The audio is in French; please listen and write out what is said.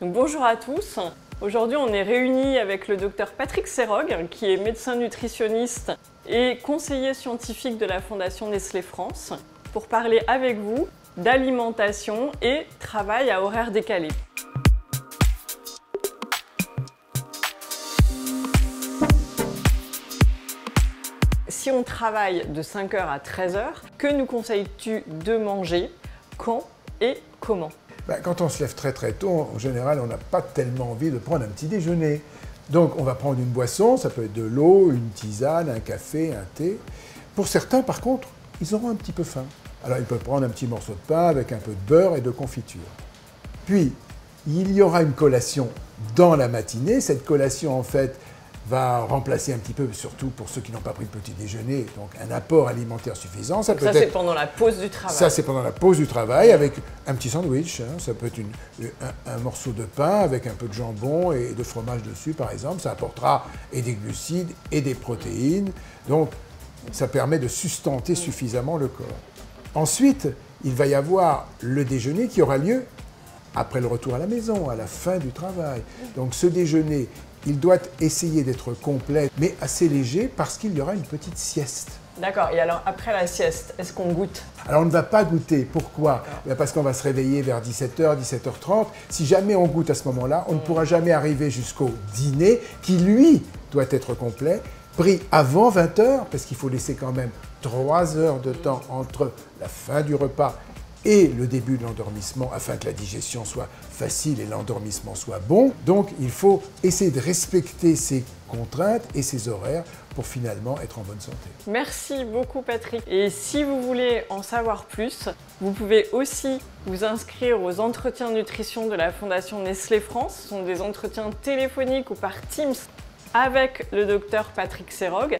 Donc, bonjour à tous. Aujourd'hui, on est réunis avec le docteur Patrick Serrogue, qui est médecin nutritionniste et conseiller scientifique de la Fondation Nestlé France, pour parler avec vous d'alimentation et travail à horaire décalé. Si on travaille de 5h à 13h, que nous conseilles-tu de manger, quand et comment? Quand on se lève très tôt, en général, on n'a pas tellement envie de prendre un petit déjeuner. Donc on va prendre une boisson, ça peut être de l'eau, une tisane, un café, un thé. Pour certains, par contre, ils auront un petit peu faim. Alors ils peuvent prendre un petit morceau de pain avec un peu de beurre et de confiture. Puis, il y aura une collation dans la matinée. Cette collation, en fait, va remplacer un petit peu, surtout pour ceux qui n'ont pas pris de petit déjeuner, donc un apport alimentaire suffisant. Ça, c'est pendant la pause du travail. Ça, c'est pendant la pause du travail, avec un petit sandwich. Ça peut être un morceau de pain avec un peu de jambon et de fromage dessus, par exemple. Ça apportera et des glucides et des protéines. Donc, ça permet de sustenter suffisamment le corps. Ensuite, il va y avoir le déjeuner qui aura lieu après le retour à la maison, à la fin du travail. Donc, ce déjeuner, il doit essayer d'être complet, mais assez léger, parce qu'il y aura une petite sieste. D'accord. Et alors, après la sieste, est-ce qu'on goûte? Alors, on ne va pas goûter. Pourquoi? Parce qu'on va se réveiller vers 17h, 17h30. Si jamais on goûte à ce moment-là, on ne pourra jamais arriver jusqu'au dîner, qui, lui, doit être complet, pris avant 20h, parce qu'il faut laisser quand même 3 heures de temps entre la fin du repas et le début de l'endormissement, afin que la digestion soit facile et l'endormissement soit bon. Donc, il faut essayer de respecter ces contraintes et ces horaires pour finalement être en bonne santé. Merci beaucoup Patrick. Et si vous voulez en savoir plus, vous pouvez aussi vous inscrire aux entretiens nutrition de la Fondation Nestlé France. Ce sont des entretiens téléphoniques ou par Teams avec le docteur Patrick Serrogue.